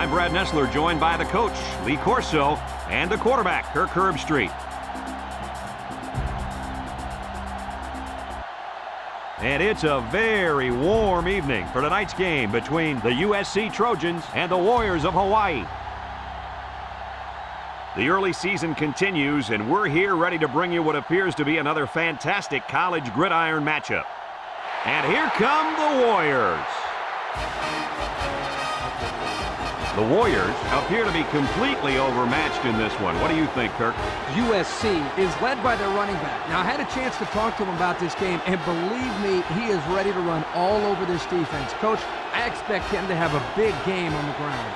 I'm Brad Nessler, joined by the coach, Lee Corso, and the quarterback, Kirk Herbstreit. And it's a very warm evening for tonight's game between the USC Trojans and the Warriors of Hawaii. The early season continues, and we're here ready to bring you what appears to be another fantastic college gridiron matchup. And here come the Warriors. The Warriors appear to be completely overmatched in this one. What do you think, Kirk? USC is led by their running back. Now, I had a chance to talk to him about this game, and believe me, he is ready to run all over this defense. Coach, I expect him to have a big game on the ground.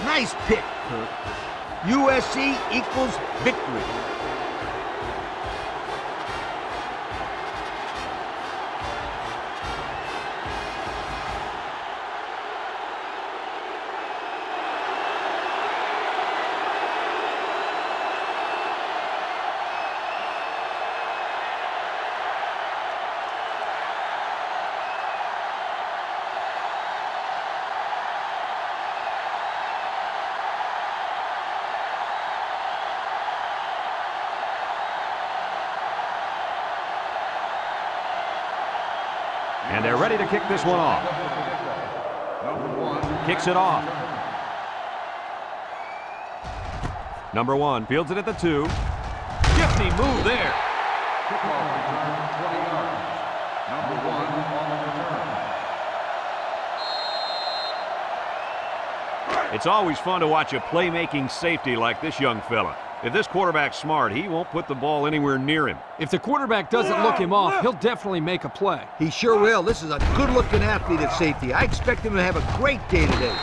Nice pick, Kirk. USC equals victory. And they're ready to kick this one off. Kicks it off. Number 1 fields it at the 2. Gifty move there. Kickoff return, 20 yards. Number 1 on the return. It's always fun to watch a playmaking safety like this young fella. If this quarterback's smart, he won't put the ball anywhere near him. If the quarterback doesn't look him off, he'll definitely make a play. He sure will. This is a good-looking athlete at safety. I expect him to have a great day today.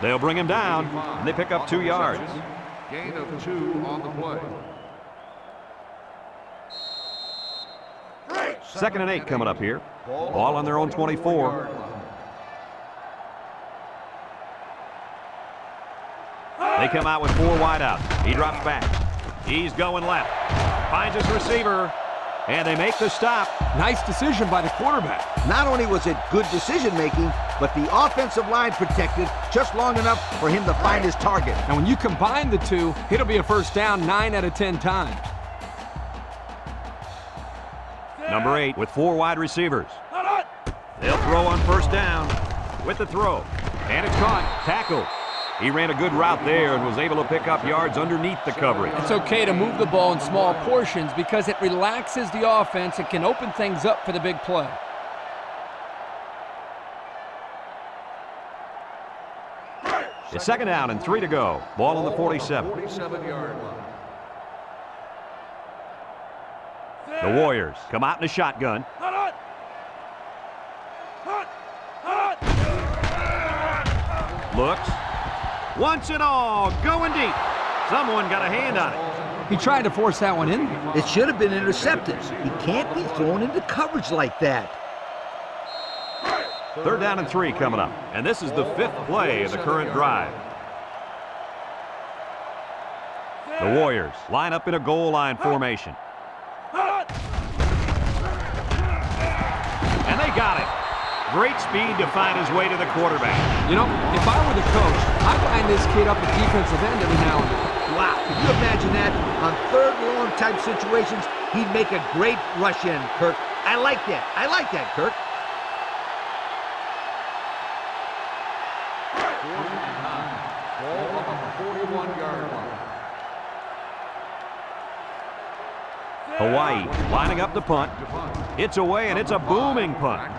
They'll bring him down, and they pick up 2 yards. Gain of 2 on the play. 2nd and 8 coming up here. Ball on their own 24. They come out with 4 wide out. He drops back. He's going left. Finds his receiver. And they make the stop. Nice decision by the quarterback. Not only was it good decision-making, but the offensive line protected just long enough for him to find his target. And when you combine the two, it'll be a first down 9 out of 10 times. Number 8 with 4 wide receivers. They'll throw on first down with the throw. And it's caught. Tackle. He ran a good route there and was able to pick up yards underneath the coverage. It's okay to move the ball in small portions because it relaxes the offense and can open things up for the big play. It's 2nd down and 3 to go. Ball on the 47. 47-yard line. The Warriors come out in a shotgun. Looks. Wants it all. Going deep. Someone got a hand on it. He tried to force that one in. It should have been intercepted. He can't be thrown into coverage like that. 3rd down and 3 coming up. And this is the 5th play of the current drive. The Warriors line up in a goal line formation. And they got it. Great speed to find his way to the quarterback. You know, if I were the coach, I'd line this kid up at defensive end every now and then. Wow, can you imagine that? On 3rd and long type situations, he'd make a great rush in, Kirk. I like that. I like that, Kirk. 49. Ball on the 41-yard line. Hawaii lining up the punt. It's away, and it's a booming punt.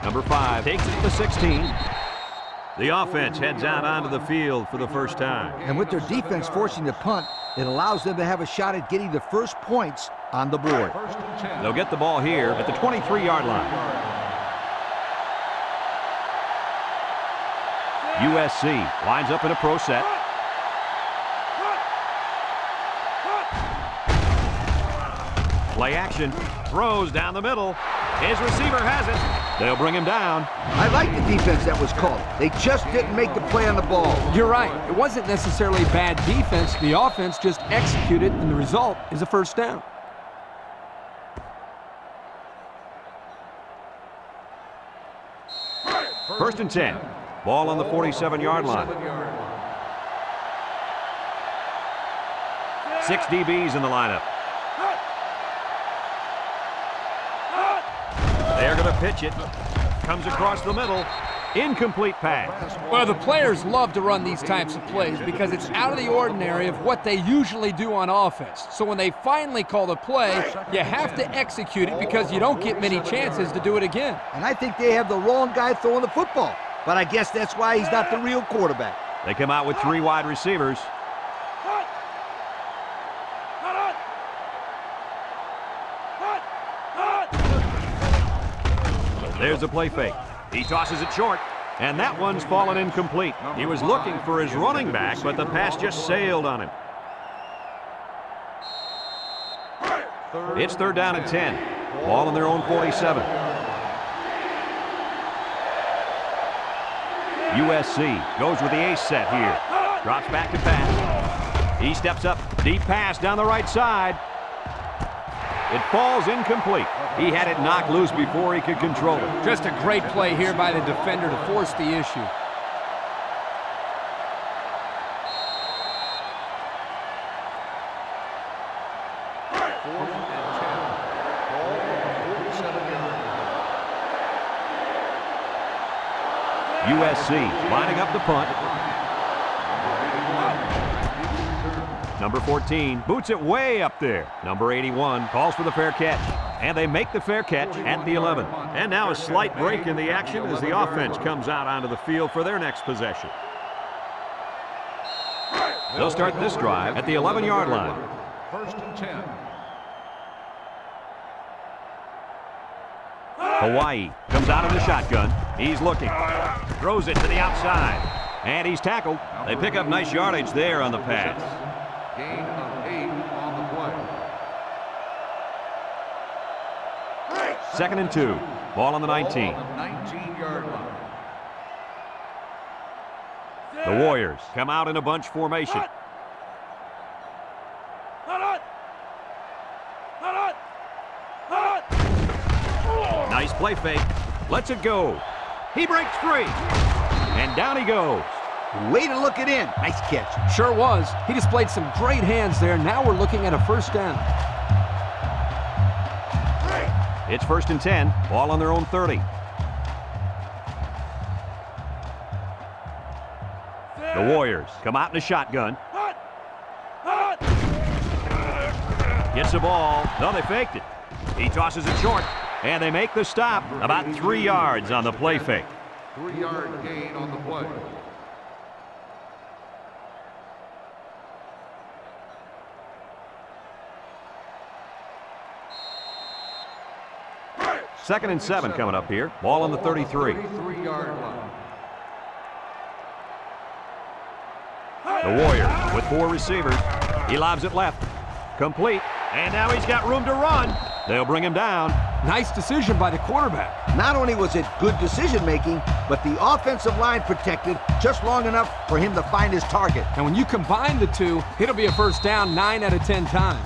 Number 5 takes it to the 16. The offense heads out onto the field for the first time. And with their defense forcing the punt, it allows them to have a shot at getting the first points on the board. They'll get the ball here at the 23-yard line. USC lines up in a pro set. Play action. Throws down the middle. His receiver has it. They'll bring him down. I like the defense that was called. They just didn't make the play on the ball. You're right. It wasn't necessarily bad defense. The offense just executed, and the result is a first down. First and 10. Ball on the 47-yard line. 6 DBs in the lineup. They're going to pitch it. Comes across the middle. Incomplete pass. Well, the players love to run these types of plays because it's out of the ordinary of what they usually do on offense. So when they finally call the play, you have to execute it because you don't get many chances to do it again. And I think they have the wrong guy throwing the football. But I guess that's why he's not the real quarterback. They come out with 3 wide receivers. There's a play fake. He tosses it short, and that one's fallen incomplete. He was looking for his running back, but the pass just sailed on him. It's 3rd down and 10. Ball on their own 47. USC goes with the ace set here. Drops back to pass. He steps up. Deep pass down the right side. It falls incomplete. He had it knocked loose before he could control it. Just a great play here by the defender to force the issue. USC lining up the punt. Number 14 boots it way up there. Number 81 calls for the fair catch. And they make the fair catch at the 11. And now a slight break in the action as the offense comes out onto the field for their next possession. They'll start this drive at the 11-yard line. 1st and 10. Hawaii comes out in the shotgun. He's looking. Throws it to the outside. And he's tackled. They pick up nice yardage there on the pass. Gain of 8 on the play. 2nd and 2. Ball on the 19. 19-yard line. The Warriors come out in a bunch formation. Nice play fake. Lets it go. He breaks free. And down he goes. Way to look it in. Nice catch. Sure was. He displayed some great hands there. Now we're looking at a 1st down. It's 1st and 10. Ball on their own 30. The Warriors come out in a shotgun. Gets the ball. No, they faked it. He tosses it short. And they make the stop about 3 yards on the play fake. 3-yard gain on the play. Second and 7 coming up here. Ball on the 33. 33-yard line. The Warriors with 4 receivers. He lobs it left. Complete. And now he's got room to run. They'll bring him down. Nice decision by the quarterback. Not only was it good decision-making, but the offensive line protected just long enough for him to find his target. And when you combine the two, it'll be a 1st down 9 out of 10 times.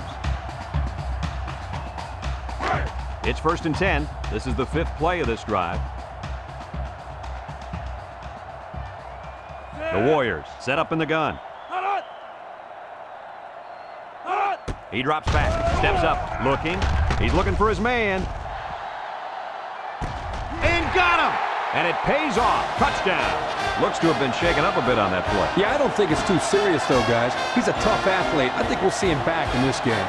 It's 1st and 10. This is the 5th play of this drive. The Warriors set up in the gun. He drops back, steps up, looking. He's looking for his man. And got him! And it pays off. Touchdown. Looks to have been shaken up a bit on that play. Yeah, I don't think it's too serious, though, guys. He's a tough athlete. I think we'll see him back in this game.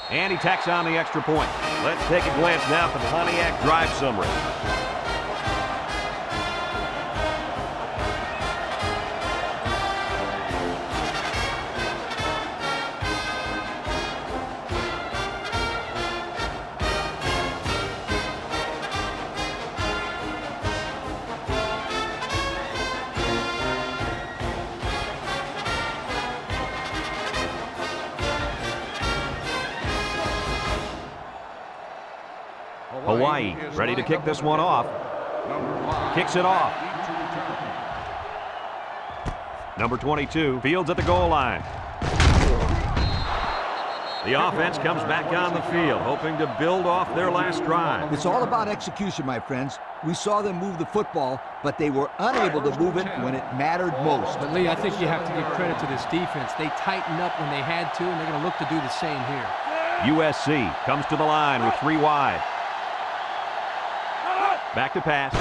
And he tacks on the extra point. Let's take a glance now at the Pontiac drive summary. Hawaii ready to kick this one off. Kicks it off. Number 22 fields at the goal line. The offense comes back on the field, hoping to build off their last drive. It's all about execution, my friends. We saw them move the football, but they were unable to move it when it mattered most. But, Lee, I think you have to give credit to this defense. They tightened up when they had to, and they're going to look to do the same here. USC comes to the line with 3 wide. Back to pass.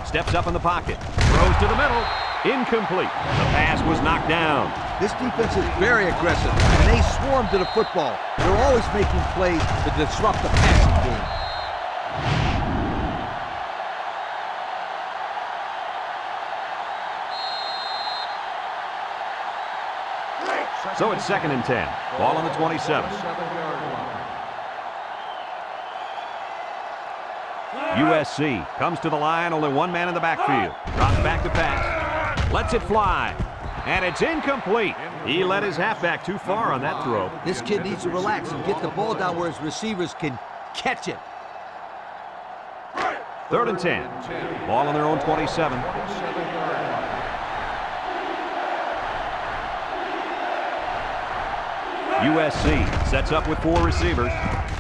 Steps up in the pocket. Throws to the middle. Incomplete. The pass was knocked down. This defense is very aggressive, and they swarm to the football. They're always making plays to disrupt the passing game. So it's 2nd and 10. Ball on the 27. USC comes to the line, only 1 man in the backfield. Drops back to pass. Lets it fly. And it's incomplete. He let his halfback too far on that throw. This kid needs to relax and get the ball down where his receivers can catch it. 3rd and 10. Ball on their own 27. USC sets up with 4 receivers.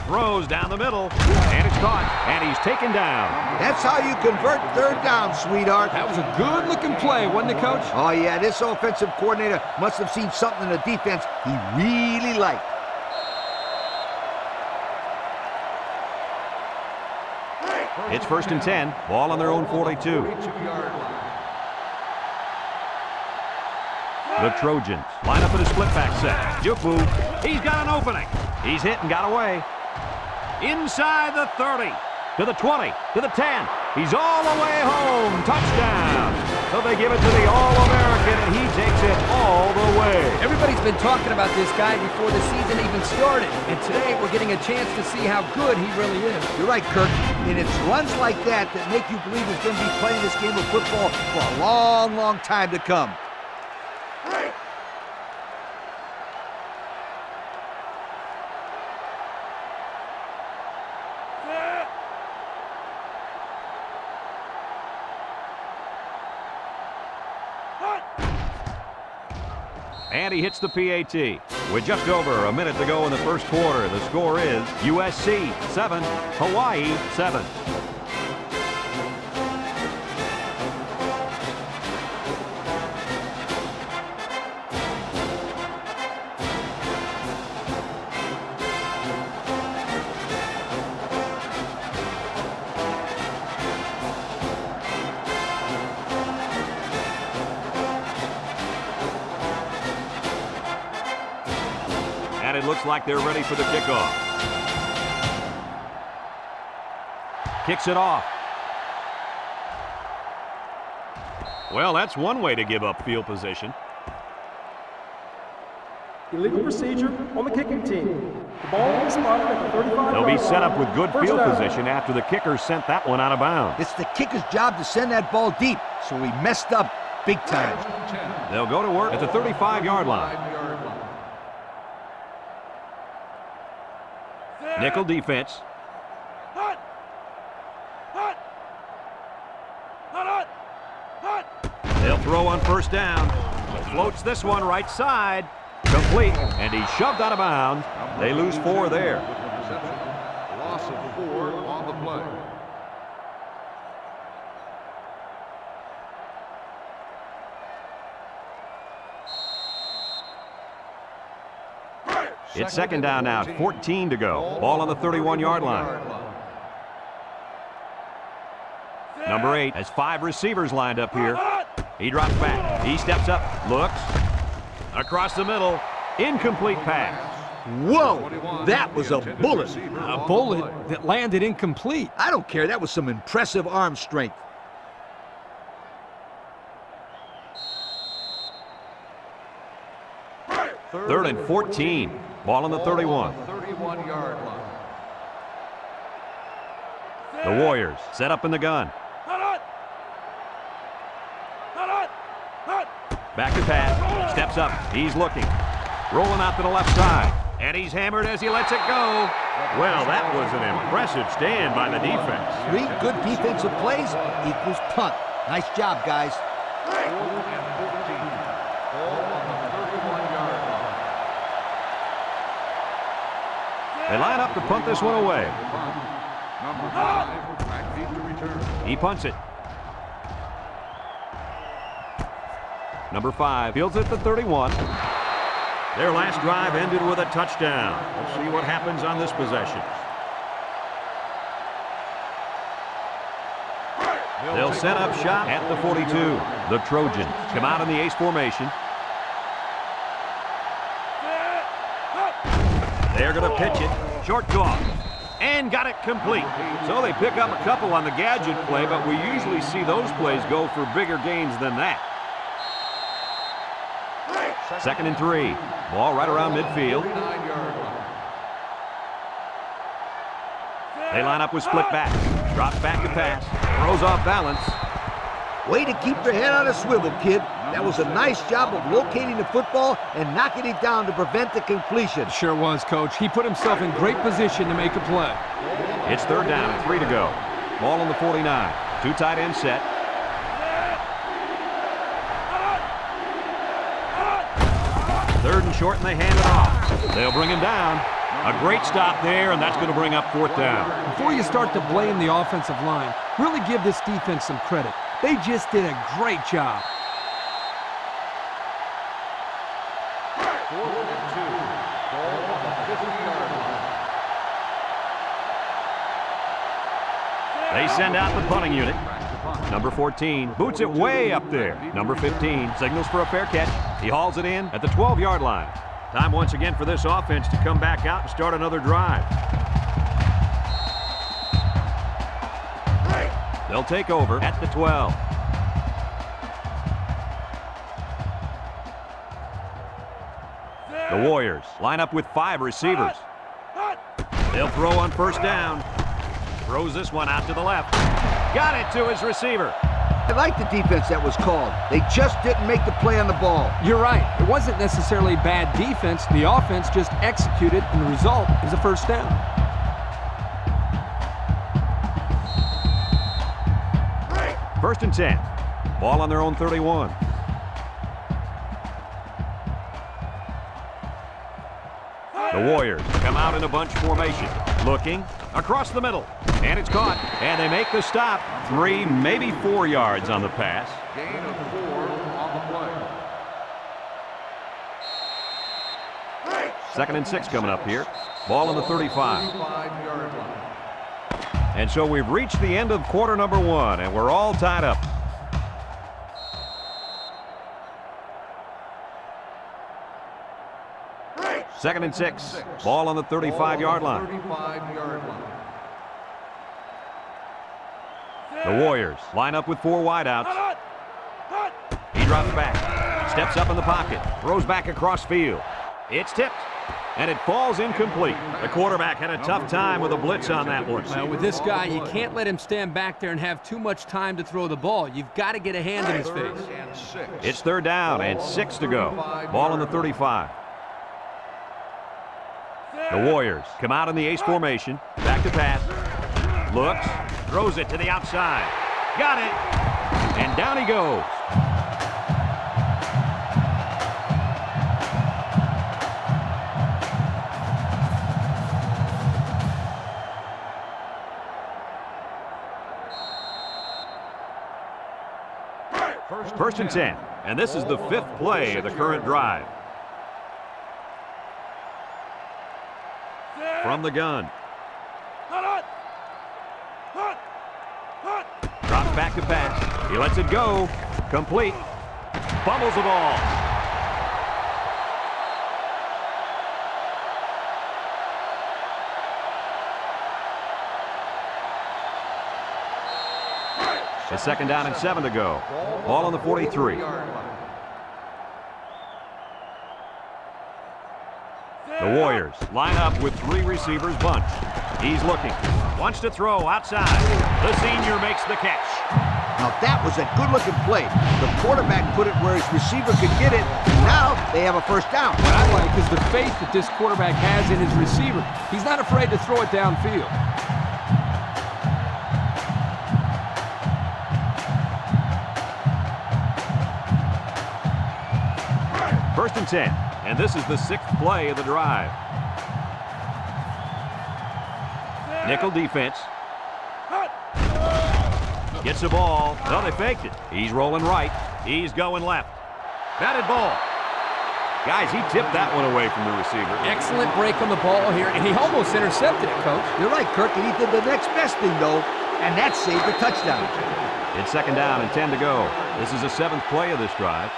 Throws down the middle. And it's caught. And he's taken down. That's how you convert 3rd down, sweetheart. That was a good-looking play, wasn't it, Coach? Oh, yeah, this offensive coordinator must have seen something in the defense he really liked. It's 1st and 10. Ball on their own 42. The Trojans line up in a split back set. Jufu, he's got an opening. He's hit and got away. Inside the 30, to the 20, to the 10. He's all the way home. Touchdown. So they give it to the All-American, and he takes it all the way. Everybody's been talking about this guy before the season even started. And today we're getting a chance to see how good he really is. You're right, Kirk. And it's runs like that that make you believe he's going to be playing this game of football for a long, long time to come. And he hits the PAT. With just over a minute to go in the first quarter, the score is USC 7, Hawaii 7. And it looks like they're ready for the kickoff. Kicks it off. Well, that's one way to give up field position. Illegal procedure on the kicking team. The ball will be spotted at the 35. They'll be set up with good field position after the kicker sent that one out of bounds. It's the kicker's job to send that ball deep, so he messed up big time. They'll go to work at the 35-yard line. Nickel defense. They'll throw on first down. Floats this one right side. Complete, and he's shoved out of bounds. They lose 4 there. Loss of 4 on the play. It's second down now, 14 to go. Ball on the 31-yard line. Number 8 has 5 receivers lined up here. He drops back. He steps up, looks. Across the middle, incomplete pass. Whoa, that was a bullet. A bullet that landed incomplete. I don't care. That was some impressive arm strength. Third and 14. Ball on the 31. 31-yard line. The Warriors set up in the gun. Back to pass. Steps up. He's looking. Rolling out to the left side. And he's hammered as he lets it go. Well, that was an impressive stand by the defense. 3 good defensive plays equals punt. Nice job, guys. 4th and 14. Ball on the 31-yard line. They line up to punt this one away. Number 5, back feet to return. He punts it. Number 5 fields it to 31. Their last drive ended with a touchdown. We'll see what happens on this possession. They'll set up shop at the 42. The Trojans come out in the ace formation. They're going to pitch it. Short toss. And got it complete. So they pick up a couple on the gadget play, but we usually see those plays go for bigger gains than that. 2nd and 3. Ball right around midfield. They line up with split back. Drops back to pass. Throws off balance. Way to keep your head on a swivel, kid. That was a nice job of locating the football and knocking it down to prevent the completion. Sure was, Coach. He put himself in great position to make a play. It's 3rd down and 3 to go. Ball on the 49. 2 tight ends set. Third and short, and they hand it off. They'll bring him down. A great stop there, and that's going to bring up 4th down. Before you start to blame the offensive line, really give this defense some credit. They just did a great job. 4th and 2. Ball on the 50-yard line. They send out the punting unit. Number 14 boots it way up there. Number 15 signals for a fair catch. He hauls it in at the 12-yard line. Time once again for this offense to come back out and start another drive. They'll take over at the 12. The Warriors line up with 5 receivers. They'll throw on 1st down. Throws this one out to the left. Got it to his receiver. I like the defense that was called. They just didn't make the play on the ball. You're right. It wasn't necessarily bad defense. The offense just executed, and the result is a 1st down. First and 10. Ball on their own 31. The Warriors come out in a bunch formation. Looking across the middle. And it's caught. And they make the stop. 3, maybe 4 yards on the pass. Gain of 4 on the play. 2nd and 6 coming up here. Ball on the 35. 35-yard line. And so we've reached the end of quarter number 1, and we're all tied up. Second and 6. Ball on the 35-yard line. 35-yard line. The Warriors line up with 4 wideouts. He drops back, steps up in the pocket, throws back across field. It's tipped, and it falls incomplete. The quarterback had a tough time with a blitz on that one. Well, with this guy, you can't let him stand back there and have too much time to throw the ball. You've got to get a hand in his face. 3rd and 6. It's 3rd down and 6 to go. Ball on the 35. The Warriors come out in the ace formation. Back to pass. Looks. Throws it to the outside. Got it. And down he goes. First and 10. And this is the 5th play of the current drive. From the gun. Drops back to pass. He lets it go. Complete. Fumbles the ball. It's 2nd down and 7 to go. Ball on the 43. The Warriors line up with 3 receivers bunched. He's looking. Wants to throw outside. The senior makes the catch. Now that was a good-looking play. The quarterback put it where his receiver could get it. Now They have a first down. What I like is the faith that this quarterback has in his receiver. He's not afraid to throw it downfield. First and 10, and this is the 6th play of the drive. Nickel defense. Gets the ball. No, they faked it. He's rolling right. He's going left. Batted ball. Guys, he tipped that one away from the receiver. Excellent break on the ball here, and he almost intercepted it, Coach. You're right, Kirk, and he did the next best thing, though, and that saved the touchdown. It's 2nd down and 10 to go. This is the 7th play of this drive.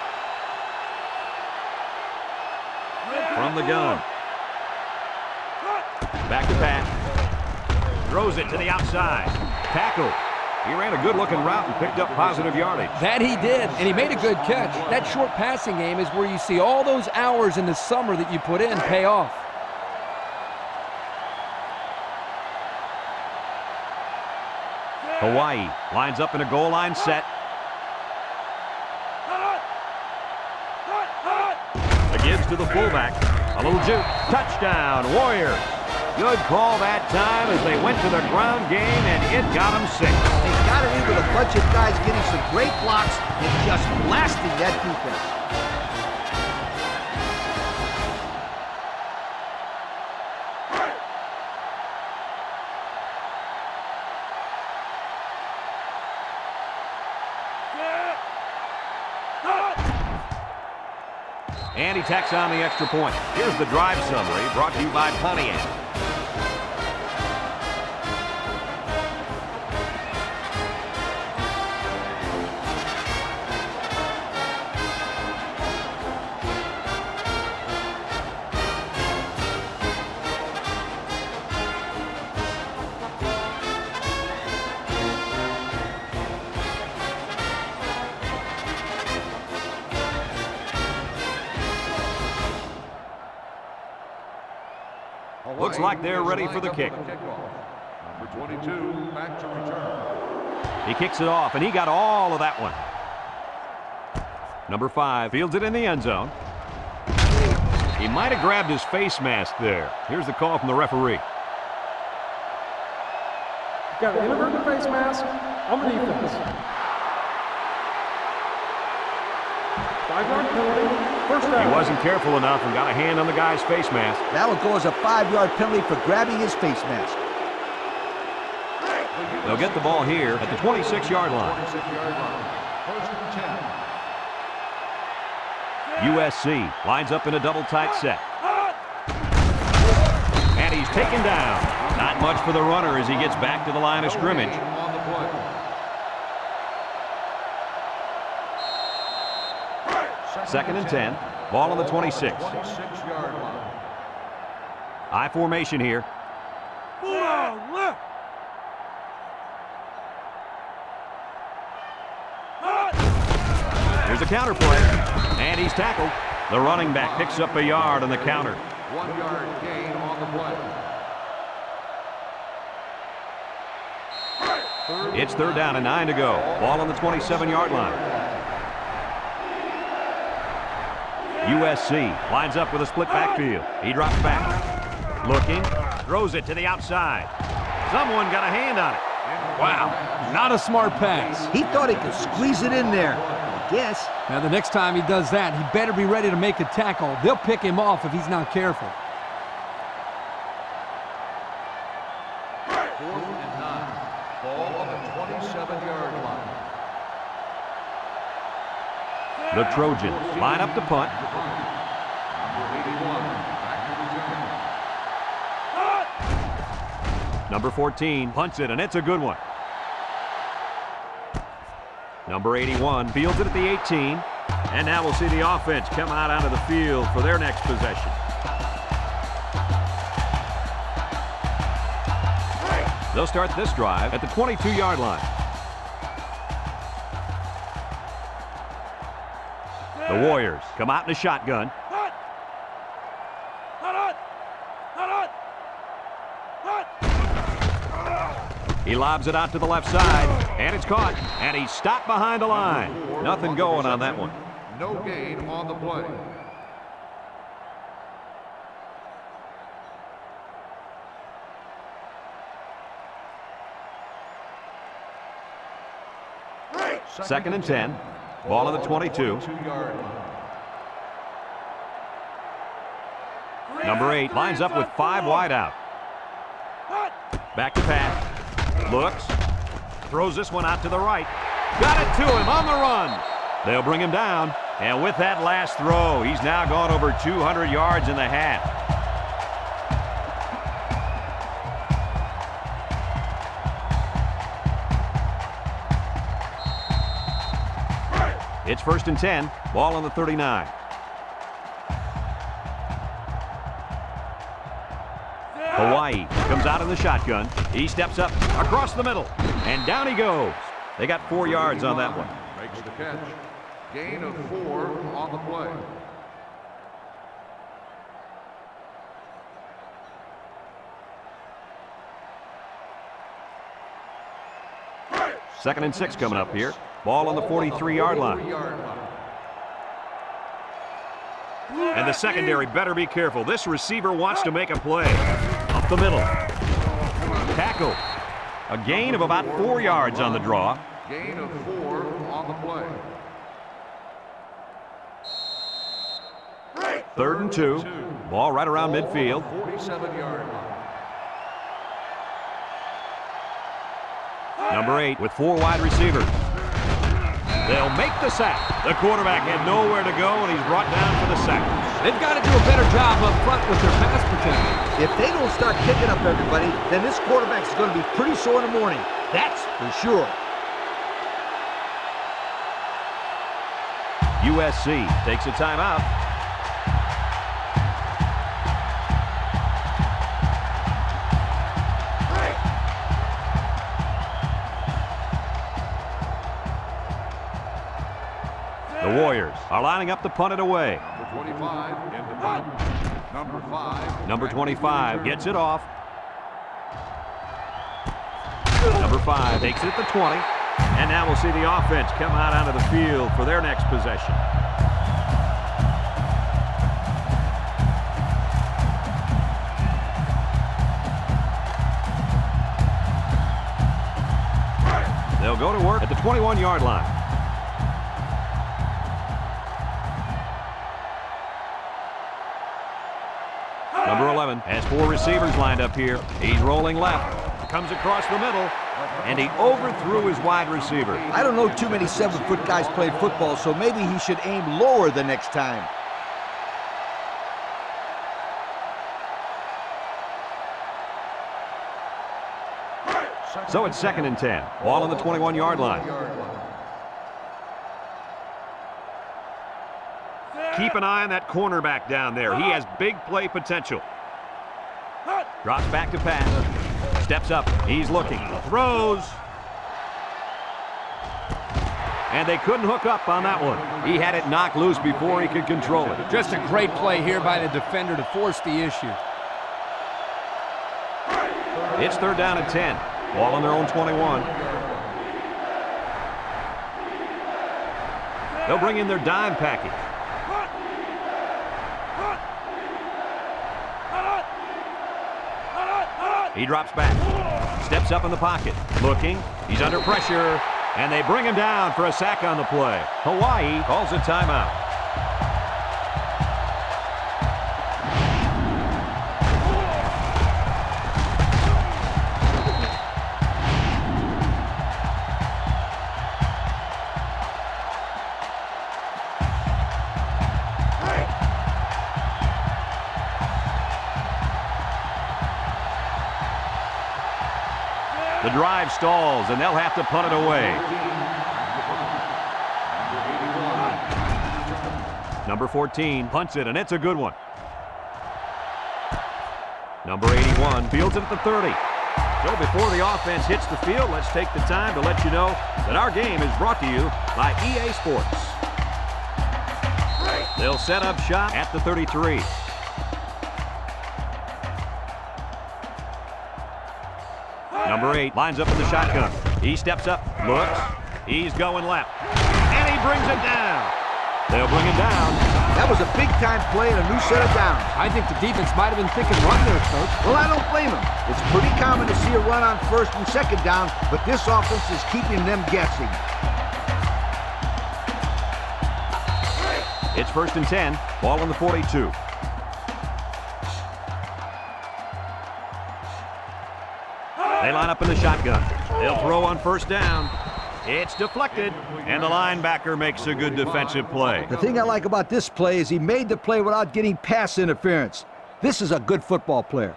From the gun. Back to pass. Throws it to the outside. Tackle. He ran a good-looking route and picked up positive yardage. That he did, and he made a good catch. That short passing game is where you see all those hours in the summer that you put in pay off. Hawaii lines up in a goal line set. Gives to the fullback. A little juke. Touchdown, Warriors. Good call that time as they went to the ground game, and it got them 6. They got it in with a bunch of guys getting some great blocks and just blasting that defense. And he tacks on the extra point. Here's the drive summary brought to you by Pontiac. Looks like they're ready for the kick. Number 22, back to return. He kicks it off, and he got all of that one. Number 5 fields it in the end zone. He might have grabbed his face mask there. Here's the call from the referee. Got an inadvertent face mask on the defense. 5-yard penalty. First down. He wasn't careful enough and got a hand on the guy's face mask. That will go as a 5-yard penalty for grabbing his face mask. They'll get the ball here at the 26-yard line. 26-yard line. First and 10. USC lines up in a double tight set. And he's taken down. Not much for the runner as he gets back to the line of scrimmage. On the play. Second and 10. Ball on the 26. 26-yard line. I formation here. Here's a counter play. And he's tackled. The running back picks up a yard on the counter. 1-yard gain on the play. It's 3rd down and 9 to go. Ball on the 27-yard line. USC lines up with a split backfield. He drops back. Looking. Throws it to the outside. Someone got a hand on it. Wow, not a smart pass. He thought he could squeeze it in there, I guess. Now, the next time he does that, he better be ready to make a tackle. They'll pick him off if he's not careful. 4th and 9. Ball on the 27-yard line. The Trojans line up to punt. Number 81, back to return. Number 14 punts it, and it's a good one. Number 81 fields it at the 18. And now we'll see the offense come out onto the field for their next possession. They'll start this drive at the 22-yard line. The Warriors come out in a shotgun. He lobs it out to the left side, and it's caught, and he's stopped behind the line. Nothing going on that one. No gain on the play. 2nd and 10. Ball on the 22. 22-yard line. Number 8 lines up with 5 wide out. Back to pass. Looks. Throws this one out to the right. Got it to him on the run. They'll bring him down. And with that last throw, he's now gone over 200 yards in the half. It's 1st and 10. Ball on the 39. Hawaii comes out in the shotgun. He steps up across the middle. And down he goes. They got 4 yards on that one. Makes the catch. Gain of 4 on the play. Second and 6 coming up here. Ball on the 43-yard line. And the secondary better be careful. This receiver wants to make a play. Up the middle. Tackle. A gain of about 4 yards on the draw. Gain of 4 on the play. 3rd and 2. Ball right around midfield. 47-yard line. Number 8 with 4 wide receivers. They'll make the sack. The quarterback had nowhere to go, and he's brought down for the sack. They've got to do a better job up front with their pass protection. If they don't start picking up everybody, then this quarterback's going to be pretty sore in the morning. That's for sure. USC takes a timeout. The Warriors are lining up to punt it away. Number 25 in the punt. Number 5. Number 25 gets it off. Number 5 takes it at the 20. And now we'll see the offense come out onto the field for their next possession. They'll go to work at the 21-yard line. Number 11 has 4 receivers lined up here. He's rolling left. Comes across the middle. And he overthrew his wide receiver. I don't know too many 7-foot guys played football, so maybe he should aim lower the next time. So it's 2nd and 10. Ball on the 21-yard line. Keep an eye on that cornerback down there. He has big play potential. Drops back to pass. Steps up. He's looking. Throws. And they couldn't hook up on that one. He had it knocked loose before he could control it. Just a great play here by the defender to force the issue. It's 3rd down and 10. Ball on their own 21. They'll bring in their dime package. He drops back. Steps up in the pocket. Looking. He's under pressure. And they bring him down for a sack on the play. Hawaii calls a timeout. The drive stalls, and they'll have to punt it away. Number 14 punts it, and it's a good one. Number 81 fields it at the 30. So before the offense hits the field, let's take the time to let you know that our game is brought to you by EA Sports. They'll set up shop at the 33. Number 8 lines up in the shotgun. He steps up, looks, he's going left, and he brings it down. They'll bring him down. That was a big-time play and a new set of downs. I think the defense might have been thinking run there, Coach. Well, I don't blame him. It's pretty common to see a run on 1st and 2nd down, but this offense is keeping them guessing. It's 1st and 10. Ball on the 42. They line up in the shotgun. They'll throw on 1st down. It's deflected, and the linebacker makes a good defensive play. The thing I like about this play is he made the play without getting pass interference. This is a good football player.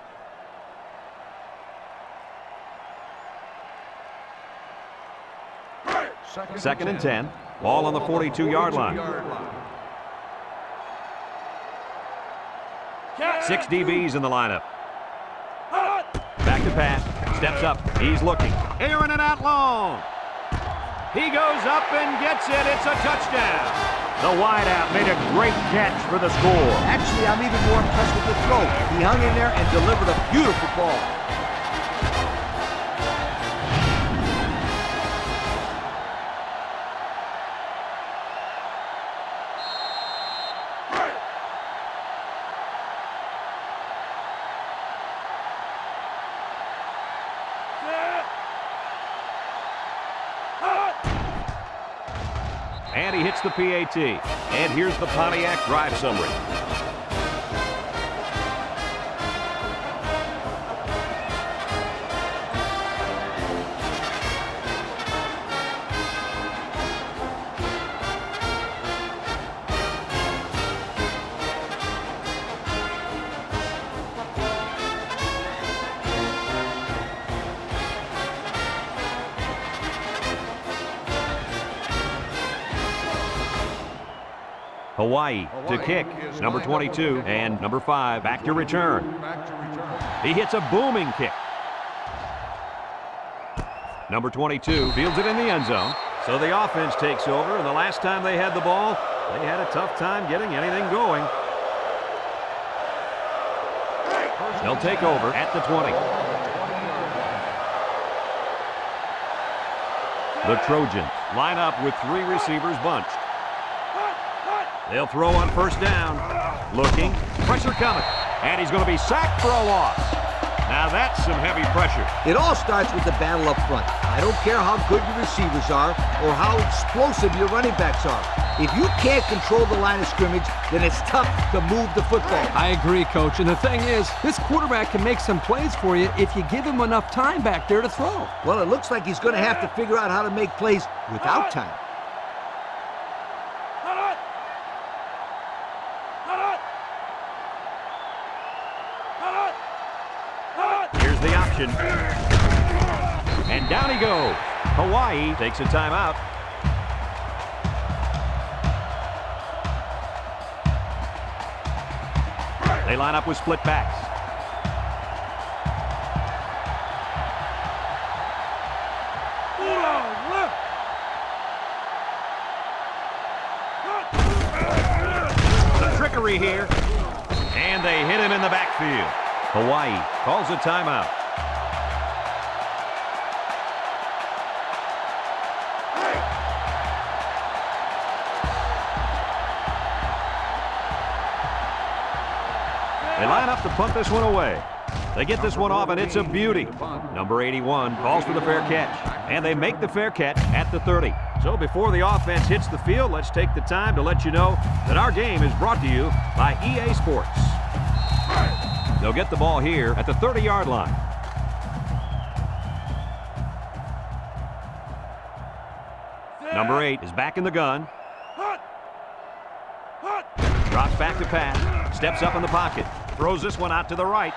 Second and 10. Ball on the 42-yard line. 6 DBs in the lineup. Back to pass. Steps up. He's looking. Airing it out long. He goes up and gets it. It's a touchdown. The wideout made a great catch for the score. Actually, I'm even more impressed with the throw. He hung in there and delivered a beautiful ball. And he hits the PAT. And here's the Pontiac drive summary. Hawaii to kick. Number 22 and number 5 back to return. He hits a booming kick. Number 22 fields it in the end zone. So the offense takes over, and the last time they had the ball, they had a tough time getting anything going. They'll take over at the 20. The Trojans line up with 3 receivers bunched. They'll throw on 1st down. Looking. Pressure coming. And he's going to be sacked for a loss. Now that's some heavy pressure. It all starts with the battle up front. I don't care how good your receivers are or how explosive your running backs are. If you can't control the line of scrimmage, then it's tough to move the football. I agree, Coach. And the thing is, this quarterback can make some plays for you if you give him enough time back there to throw. Well, it looks like he's going to have to figure out how to make plays without time. Here's the option. And down he goes. Hawaii takes a timeout. They line up with split backs. Some trickery here. And they hit him in the backfield. Hawaii calls a timeout. They line up to punt this one away. They get this one off, and it's a beauty. Number 81 calls for the fair catch, and they make the fair catch at the 30. So before the offense hits the field, let's take the time to let you know that our game is brought to you by EA Sports. They'll get the ball here at the 30-yard line. Number 8 is back in the gun. Drops back to pass. Steps up in the pocket. Throws this one out to the right.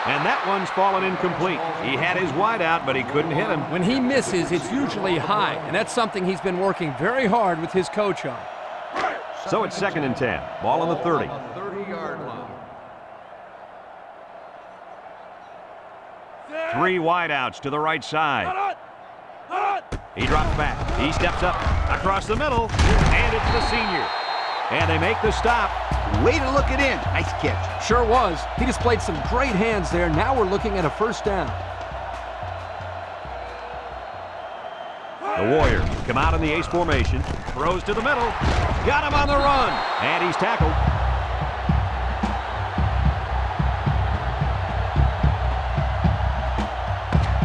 And that one's fallen incomplete. He had his wide out, but he couldn't hit him. When he misses, it's usually high, and that's something he's been working very hard with his coach on. So it's 2nd and 10. Ball on the 30. 30-yard line. 3 wideouts to the right side. He drops back. He steps up across the middle, and it's the senior. And they make the stop. Way to look it in. Nice catch. Sure was. He displayed some great hands there. Now we're looking at a 1st down. The Warriors come out in the ace formation. Throws to the middle. Got him on the run. And he's tackled.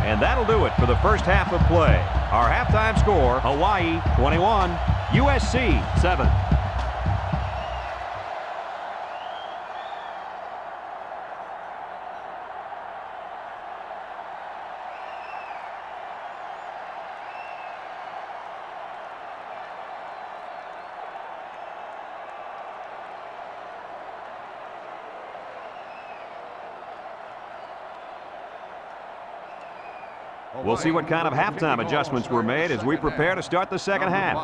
And that'll do it for the first half of play. Our halftime score, Hawaii 21, USC 7. We'll see what kind of halftime adjustments were made as we prepare to start the second half.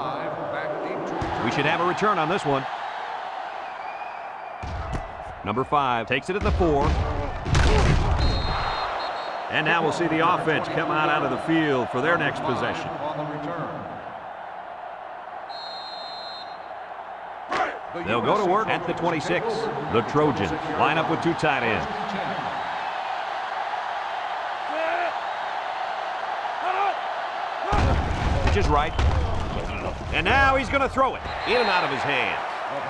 We should have a return on this one. Number 5 takes it at the 4. And now we'll see the offense come out of the field for their next possession. They'll go to work at the 26. The Trojans line up with 2 tight ends. Which is right. And now he's going to throw it in and out of his hands.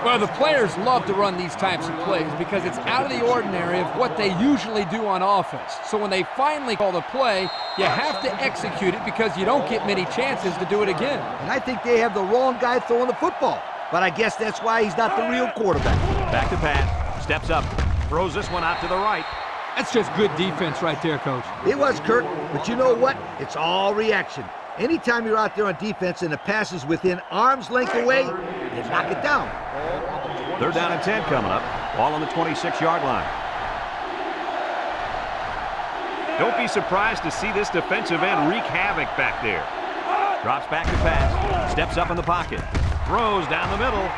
Well, the players love to run these types of plays because it's out of the ordinary of what they usually do on offense. So when they finally call the play, you have to execute it because you don't get many chances to do it again. And I think they have the wrong guy throwing the football. But I guess that's why he's not the real quarterback. Back to pass. Steps up. Throws this one out to the right. That's just good defense right there, Coach. It was, Kirk. But you know what? It's all reaction. Anytime you're out there on defense and the pass is within arm's length away, you knock it down. 3rd down and 10 coming up. Ball on the 26-yard line. Don't be surprised to see this defensive end wreak havoc back there. Drops back to pass. Steps up in the pocket. Throws down the middle.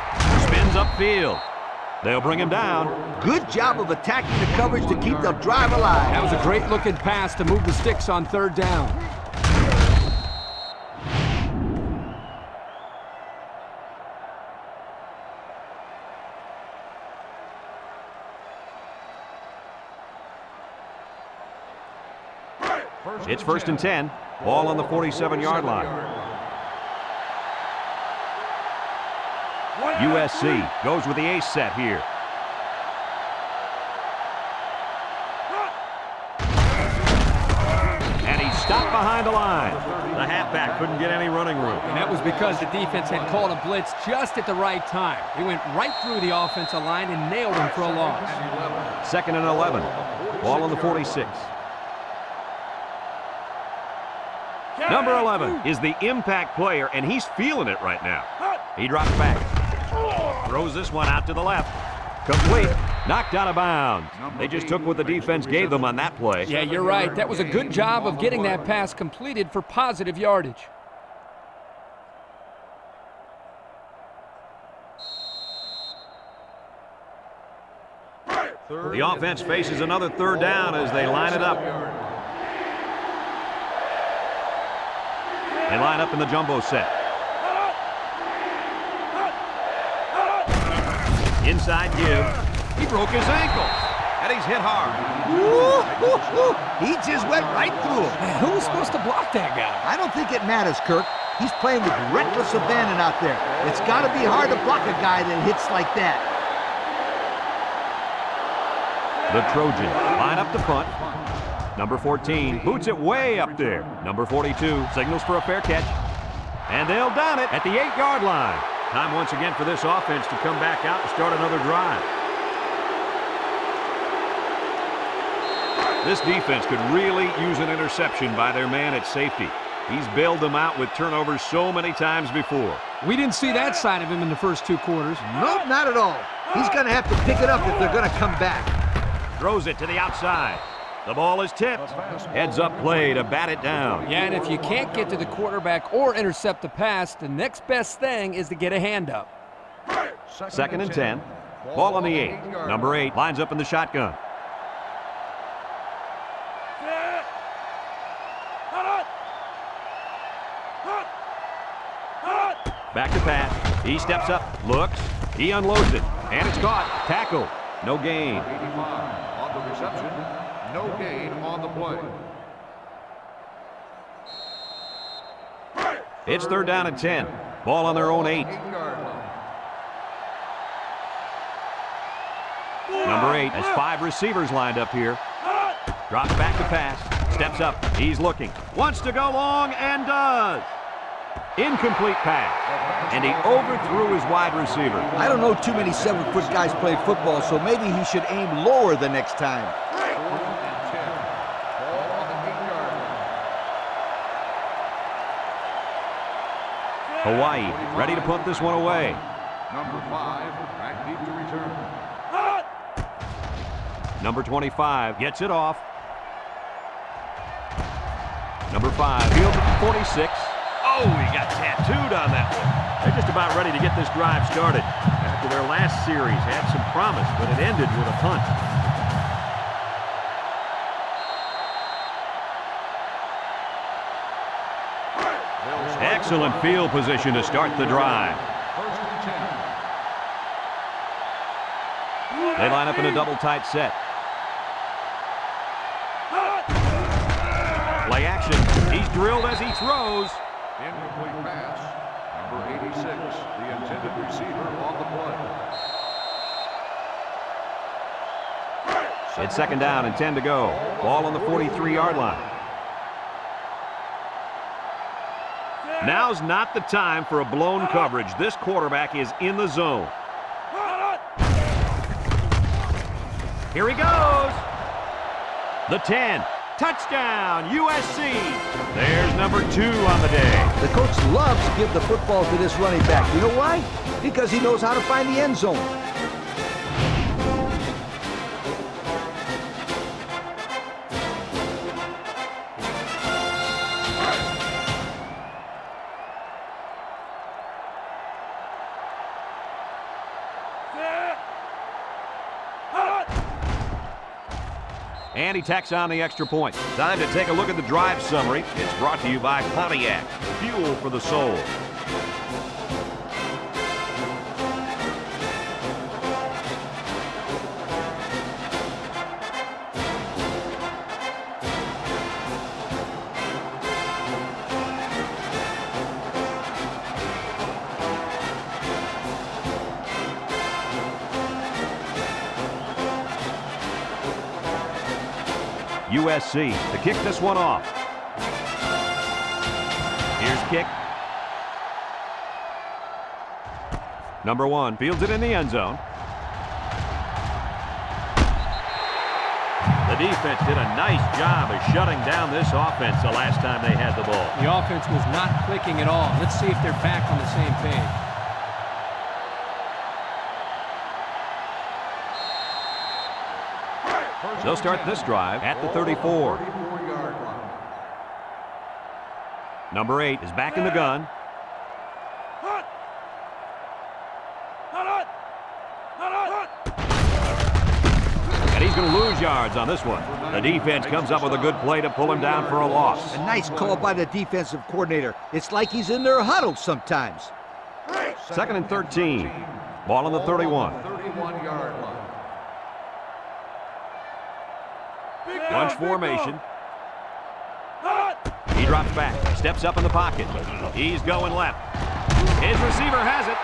Spins upfield. They'll bring him down. Good job of attacking the coverage to keep the drive alive. That was a great-looking pass to move the sticks on 3rd down. It's 1st and 10. Ball on the 47-yard line. USC goes with the ace set here. And he's stopped behind the line. The halfback couldn't get any running room. And that was because the defense had called a blitz just at the right time. He went right through the offensive line and nailed him for a loss. 2nd and 11. Ball on the 46. Number 11 is the impact player, and he's feeling it right now. He drops back. Throws this one out to the left. Complete. Knocked out of bounds. They just took what the defense gave them on that play. Yeah, you're right. That was a good job of getting that pass completed for positive yardage. The offense faces another 3rd down as they line it up. They line up in the jumbo set. Inside give. He broke his ankles. And he's hit hard. He just went right through him. Man, who was supposed to block that guy? I don't think it matters, Kirk. He's playing with reckless abandon out there. It's got to be hard to block a guy that hits like that. The Trojans line up to punt. Number 14 boots it way up there. Number 42 signals for a fair catch. And they'll down it at the 8-yard line. Time once again for this offense to come back out and start another drive. This defense could really use an interception by their man at safety. He's bailed them out with turnovers so many times before. We didn't see that side of him in the first 2 quarters. Nope, not at all. He's going to have to pick it up if they're going to come back. Throws it to the outside. The ball is tipped. Heads up play to bat it down. Yeah, and if you can't get to the quarterback or intercept the pass, the next best thing is to get a hand up. 2nd and 10. Ball on the 8. Number 8 lines up in the shotgun. Back to pass. He steps up, looks, he unloads it, and it's caught. Tackle. No gain. On the reception, no gain on the play. It's 3rd down and 10. Ball on their own 8. Number 8 has 5 receivers lined up here. Drops back to pass. Steps up. He's looking. Wants to go long and does. Incomplete pass. And he overthrew his wide receiver. I don't know too many 7-foot guys play football, so maybe he should aim lower the next time. Hawaii ready to punt this one away. Number 5, back deep to return. Number 25 gets it off. Number 5 fields at the 46. Oh, he got tattooed on that one. They're just about ready to get this drive started. After their last series had some promise, but it ended with a punt. Excellent field position to start the drive. First and 10. They line up in a double tight set. Play action. He's drilled as he throws. Incomplete pass. Number 86, the intended receiver on the play. It's second down and 10 to go. Ball on the 43-yard line. Now's not the time for a blown coverage. This quarterback is in the zone. Here he goes. The 10. Touchdown, USC. There's number 2 on the day. The coach loves to give the football to this running back. You know why? Because he knows how to find the end zone. And he tacks on the extra point. Time to take a look at the drive summary. It's brought to you by Pontiac, fuel for the soul. USC to kick this one off. Here's kick. Number 1 fields it in the end zone. The defense did a nice job of shutting down this offense the last time they had the ball. The offense was not clicking at all. Let's see if they're back on the same page. They'll start this drive at the 34. 34-yard line. Number 8 is back in the gun. And he's going to lose yards on this one. The defense comes up with a good play to pull him down for a loss. A nice call by the defensive coordinator. It's like he's in their huddle sometimes. Second and 13. Ball on the 31. 31-yard line. Bunch formation. He drops back, steps up in the pocket. He's going left. His receiver has it,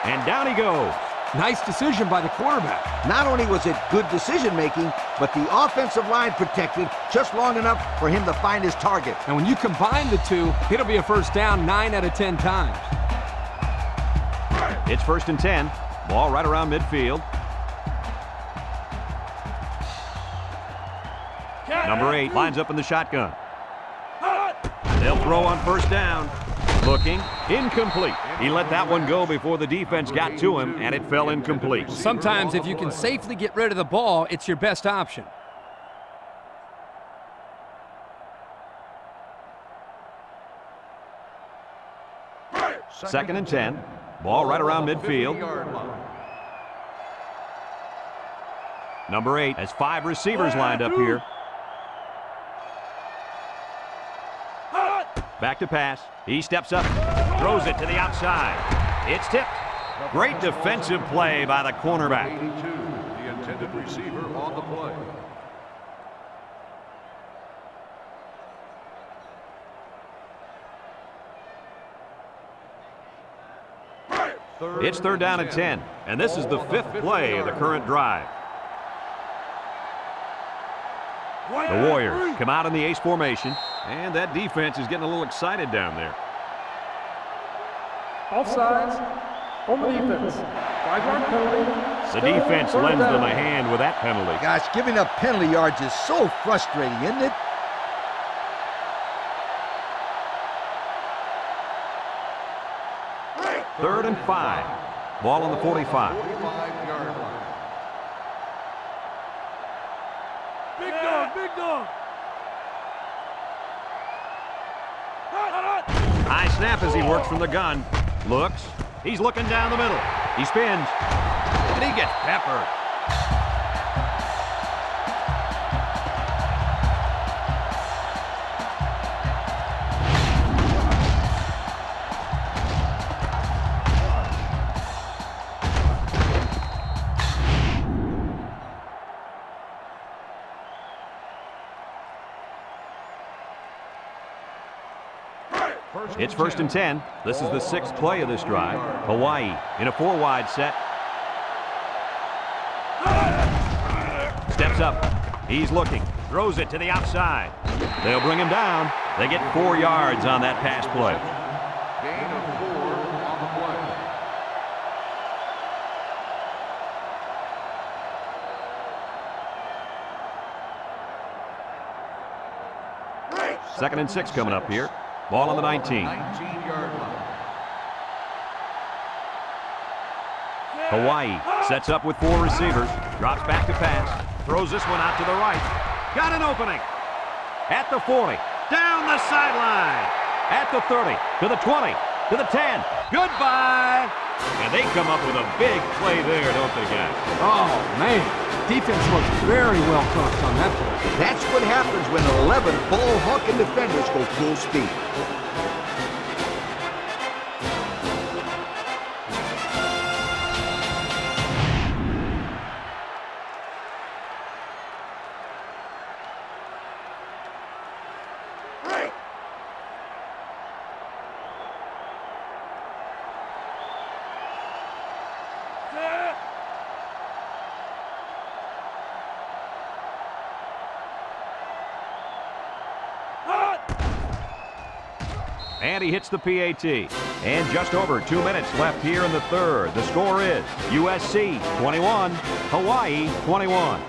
and down he goes. Nice decision by the quarterback. Not only was it good decision-making, but the offensive line protected just long enough for him to find his target. And when you combine the two, it'll be a first down 9 out of 10 times. It's first and 10. Ball right around midfield. Number 8 lines up in the shotgun. They'll throw on first down. Looking. Incomplete. He let that one go before the defense got to him, and it fell incomplete. Sometimes if you can safely get rid of the ball, it's your best option. Second and 10. Ball right around midfield. 50-yard line. Number 8 has 5 receivers lined up here. Back to pass. He steps up, throws it to the outside. It's tipped. Great defensive play by the cornerback. 82, the intended receiver on the play. It's third down and 10, and this is the 5th play of the current drive. The Warriors come out in the ace formation, and that defense is getting a little excited down there. Offsides on the defense. 5-yard penalty. The defense Third lends them down. a hand with that penalty. Gosh, giving up penalty yards is so frustrating, isn't it? Third and 5. Ball on the 45. 45-yard line. Big dog, big dog. snap as he works from the gun. Looks. He's looking down the middle. He spins. And he gets peppered. It's 1st and 10. This is the 6th play of this drive. Hawaii in a 4-wide set. Steps up. He's looking. Throws it to the outside. They'll bring him down. They get 4 yards on that pass play. Gain of 4 on the play. 2nd and 6 coming up here. Ball on the 19. 19-yard line. Hawaii sets up with 4 receivers. Drops back to pass. Throws this one out to the right. Got an opening. At the 40. Down the sideline. At the 30. To the 20. To the 10. Goodbye. And they come up with a big play there, don't they, guys? Oh, man. Defense looks very well coached on that play. That's what happens when 11 ball-hawking defenders go full speed. And he hits the PAT. And just over 2 minutes left here in the 3rd. The score is USC 21, Hawaii 21.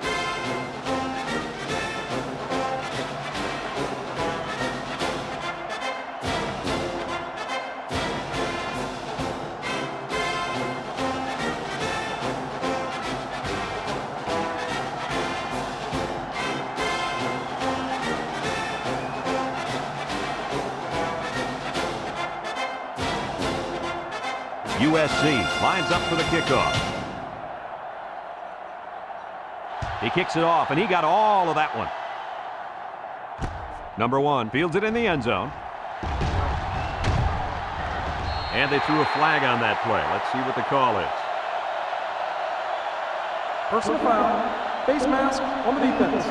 USC lines up for the kickoff. He kicks it off, and he got all of that one. Number 1 fields it in the end zone. And they threw a flag on that play. Let's see what the call is. Personal foul. Face mask on the defense.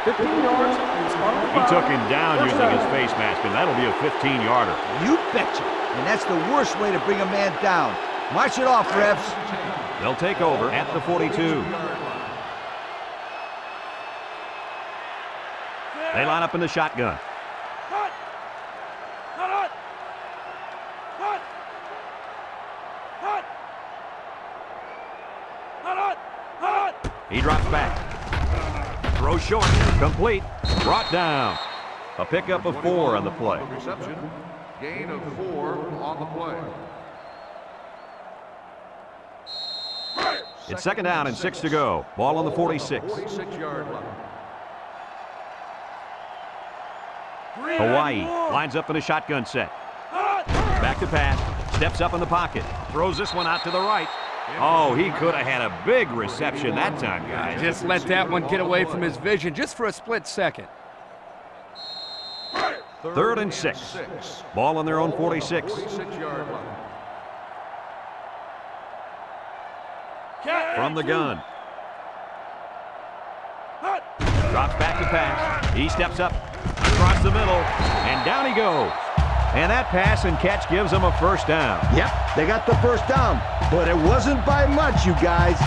15 yards from the spot of the He foul. took him down First using down. his face mask, and that'll be a 15-yarder. You betcha. And that's the worst way to bring a man down. March it off, refs. They'll take over at the 42. They line up in the shotgun. He drops back. Throw short. Complete. Brought down. A pickup of 4 on the play. Reception. Gain of 4 on the play. It's 2nd down and 6 to go. Ball on the 46. 46-yard line. Hawaii lines up in a shotgun set. Back to pass. Steps up in the pocket. Throws this one out to the right. Oh, he could have had a big reception that time, guys. Just let that one get away from his vision just for a split second. 3rd and 6. Ball on their own 46. 46-yard line. From the gun. Drops back to pass. He steps up across the middle, and down he goes. And that pass and catch gives them a 1st down. Yep, they got the 1st down, but it wasn't by much, you guys.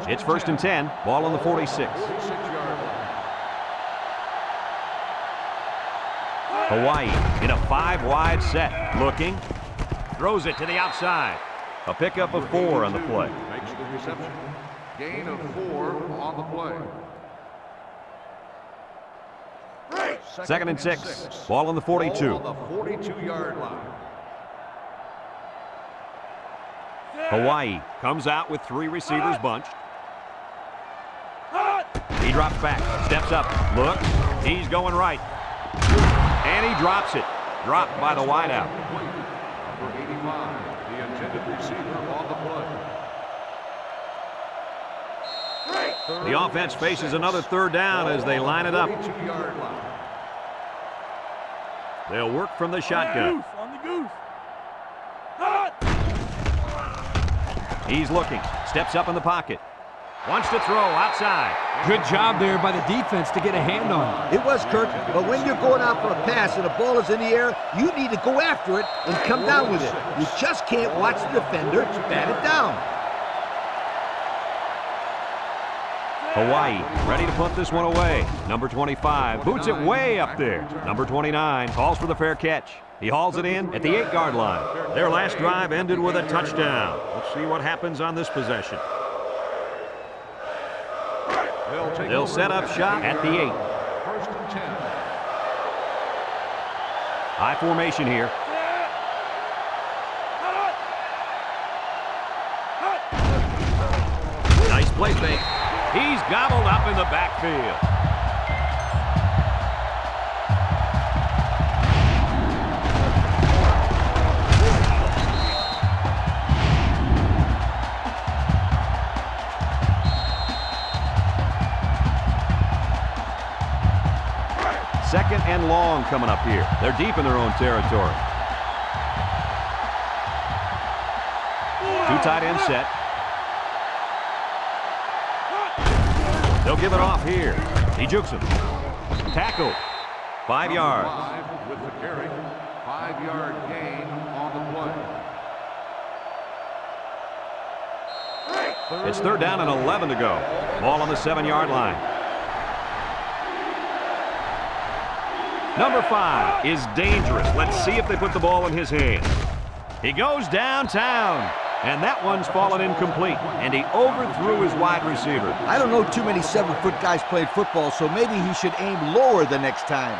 It's 1st and 10. Ball on the 46. 46-yard line. Hawaii in a 5-wide set. Looking. Throws it to the outside. A pickup of 4 on the play. Makes the reception. Gain of 4 on the play. 2nd and 6. Ball on the 42. Ball on the 42-yard line. Hawaii comes out with 3 receivers bunched. He drops back, steps up, looks. He's going right. And he drops it. Dropped by the wideout. Number 85, the intended receiver on the play. The offense faces another 3rd down as they line it up. 42-yard line. They'll work from the shotgun. On the goose. He's looking, steps up in the pocket. Wants to throw outside. Good job there by the defense to get a hand on it. It was, Kirk, but when you're going out for a pass and the ball is in the air, you need to go after it and come down with it. You just can't watch the defender bat it down. Hawaii ready to punt this one away. Number 25 boots it way up there. Number 29 calls for the fair catch. He hauls it in at the 8-yard line. Their last drive ended with a touchdown. Let's see what happens on this possession. They'll set up shop at the 8. 1st and 10. High formation here. Nice play fake. He's gobbled up in the backfield. Second and long coming up here. They're deep in their own territory. 2 tight ends set. They'll give it off here. He jukes him. Tackle. 5 yards. 5 with the carry. 5-yard gain on the play. It's 3rd down and 11 to go. Ball on the 7-yard line. Number 5 is dangerous. Let's see if they put the ball in his hands. He goes downtown. And that one's fallen incomplete. And he overthrew his wide receiver. I don't know too many 7-foot guys playing football, so maybe he should aim lower the next time.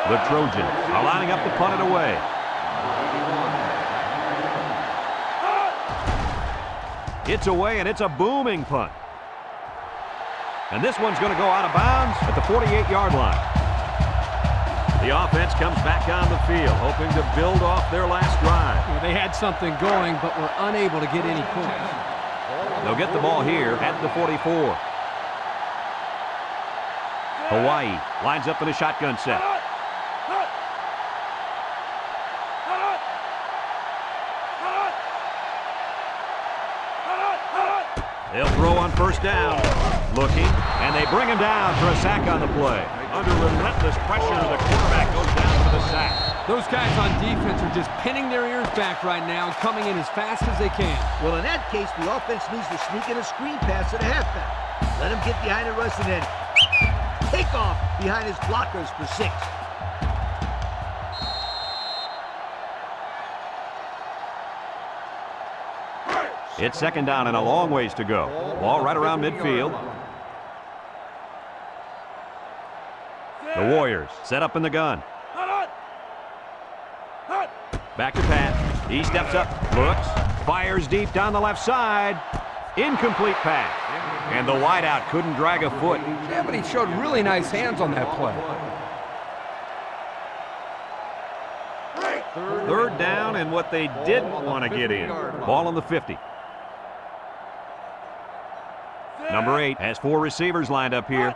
The Trojans are lining up to punt it away. It's away, and it's a booming punt. And this one's going to go out of bounds at the 48-yard line. The offense comes back on the field, hoping to build off their last drive. Well, they had something going, but were unable to get any points. They'll get the ball here at the 44. Hawaii lines up in a shotgun set. They'll throw on 1st down. Looking, and they bring him down for a sack on the play. Under relentless pressure, the quarterback goes down for the sack. Those guys on defense are just pinning their ears back right now and coming in as fast as they can. Well, in that case, the offense needs to sneak in a screen pass to the halfback. Let him get behind the rush and then take off behind his blockers for 6. It's 2nd down and a long ways to go. Ball right around midfield. The Warriors set up in the gun. Back to Pat. He steps up, looks, fires deep down the left side. Incomplete pass. And the wideout couldn't drag a foot. Yeah, but he showed really nice hands on that play. 3rd down and what they didn't want to get in. Ball on the 50. Number 8 has 4 receivers lined up here.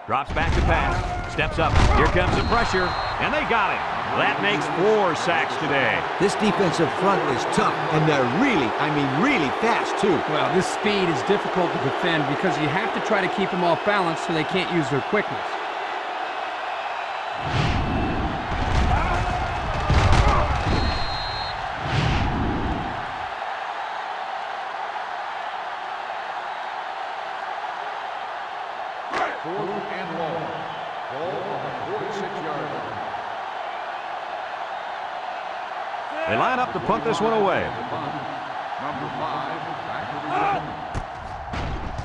Drops back to pass. Steps up. Here comes the pressure. And they got it. That makes 4 sacks today. This defensive front is tough, and they're really, I mean really fast, too. Well, this speed is difficult to defend because you have to try to keep them off balance so they can't use their quickness. They line up to punt this one away. Number 5, back to the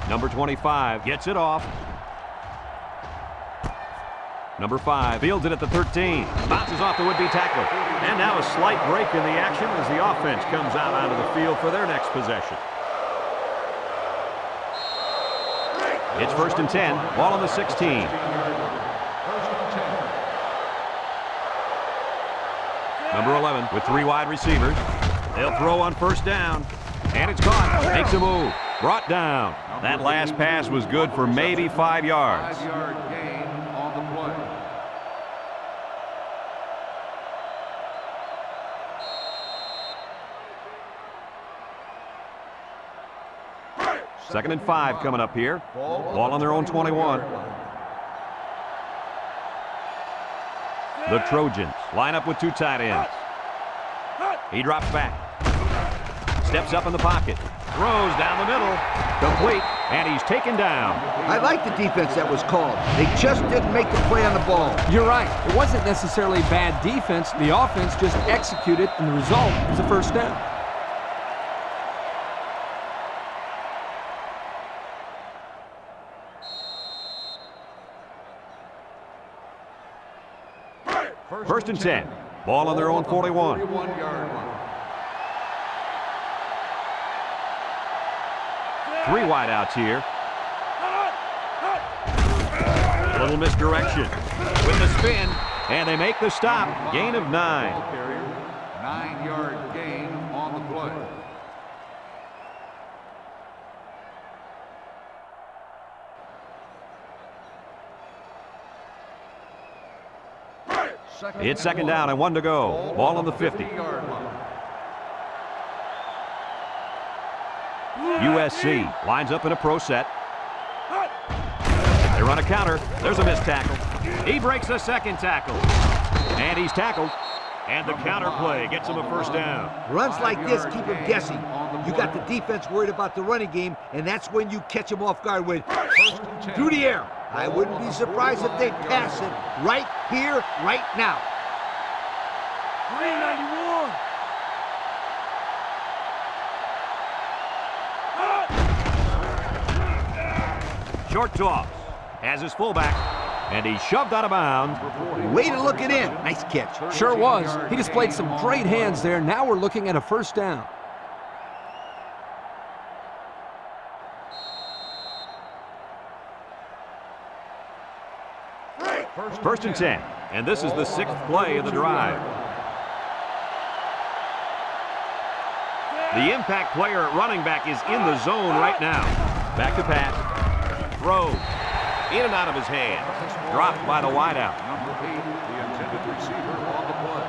Number 25 gets it off. Number 5 fields it at the 13. Bounces off the would-be tackler. And now a slight break in the action as the offense comes out onto the field for their next possession. It's 1st and 10. Ball on the 16. Number 11 with 3 wide receivers. They'll throw on 1st down. And it's caught. Makes a move. Brought down. That last pass was good for maybe 5 yards. 5-yard gain on the play. Second and 5 coming up here. Ball on their own 21. The Trojans line up with 2 tight ends. He drops back. Steps up in the pocket. Throws down the middle. Complete. And he's taken down. I like the defense that was called. They just didn't make the play on the ball. You're right. It wasn't necessarily bad defense. The offense just executed, and the result was a 1st down. First and 10. Ball on their own 41. 41-yard line. 3 wideouts here. A little misdirection with the spin, and they make the stop. Gain of 9. Ball carrier, 9-yard gain on the play. It's 2nd down and 1 to go. Ball on the 50. 50-yard line. USC lines up in a pro set. They run a counter. There's a missed tackle. He breaks the 2nd tackle. And he's tackled. And the counter play gets him a 1st down. Runs like this keep him guessing. You got the defense worried about the running game, and that's when you catch them off guard with through the air. I wouldn't be surprised if they pass it right here, right now. 391. Short toss. Has his fullback. And he's shoved out of bounds. Way to look it in. Nice catch. Sure was. He displayed some great hands there. Now we're looking at a 1st down. First and 10. And this is the 6th play of the drive. The impact player at running back is in the zone right now. Back to pass. Throws. In and out of his hands. Dropped by the wideout. Number 8, the intended receiver on the play.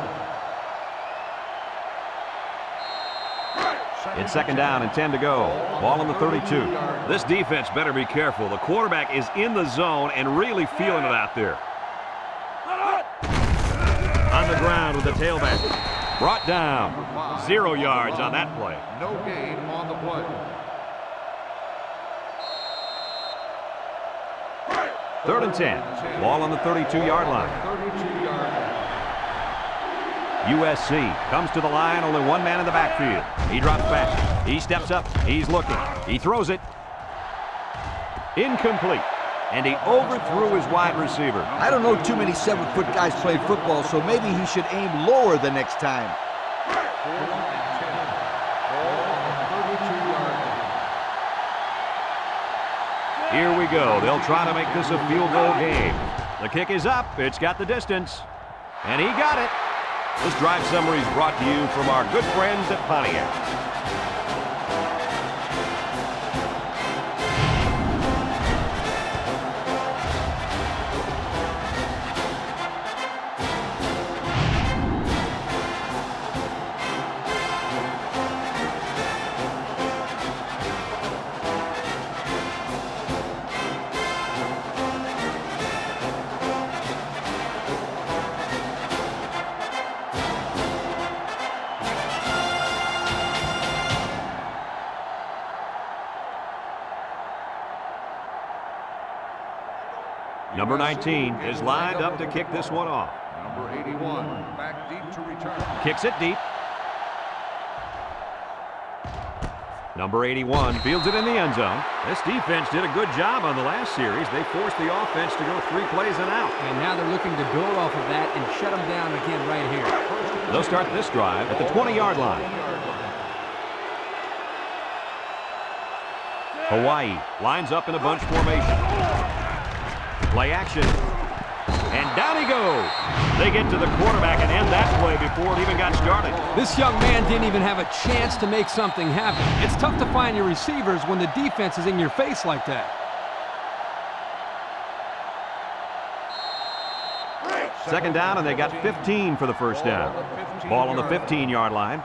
It's 2nd down and 10 to go. Ball on the 32. This defense better be careful. The quarterback is in the zone and really feeling it out there. On the ground with the tailback. Brought down. 0 yards on that play. No gain on the play. 3rd and 10. Ball on the 32-yard line. 32-yard line. USC comes to the line. Only 1 man in the backfield. He drops back. He steps up. He's looking. He throws it. Incomplete. And he overthrew his wide receiver. I don't know too many 7-foot guys playing football, so maybe he should aim lower the next time. 4th and 10. Ball on the 32-yard line. Here we go. They'll try to make this a field goal game. The kick is up. It's got the distance. And he got it. This drive summary is brought to you from our good friends at Pontiac. Number 19 is lined up to kick this one off. Number 81, back deep to return. Kicks it deep. Number 81 fields it in the end zone. This defense did a good job on the last series. They forced the offense to go 3 plays and out. And now they're looking to build off of that and shut them down again right here. They'll start this drive at the 20-yard line. Hawaii lines up in a bunch formation. Play action. And down he goes. They get to the quarterback and end that play before it even got started. This young man didn't even have a chance to make something happen. It's tough to find your receivers when the defense is in your face like that. Second down, and they got 15 for the first down. Ball on the 15-yard line.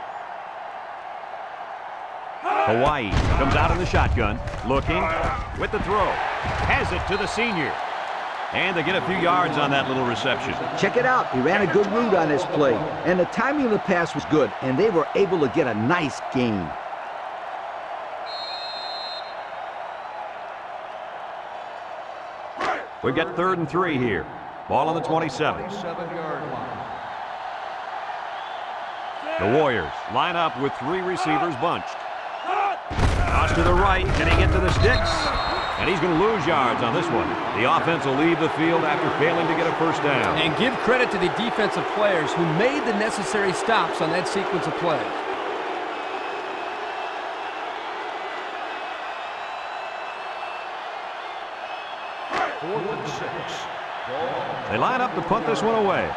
Hawaii comes out in the shotgun, looking with the throw. Has it to the senior. And they get a few yards on that little reception. Check it out. He ran a good route on this play. And the timing of the pass was good. And they were able to get a nice gain. We've got 3rd and 3 here. Ball on the 27. 7-yard line. The Warriors line up with 3 receivers bunched. Toss to the right. Can he get to the sticks? And he's going to lose yards on this one. The offense will leave the field after failing to get a first down. And give credit to the defensive players who made the necessary stops on that sequence of plays. Fourth and 6. Ball. They line up to punt this one away.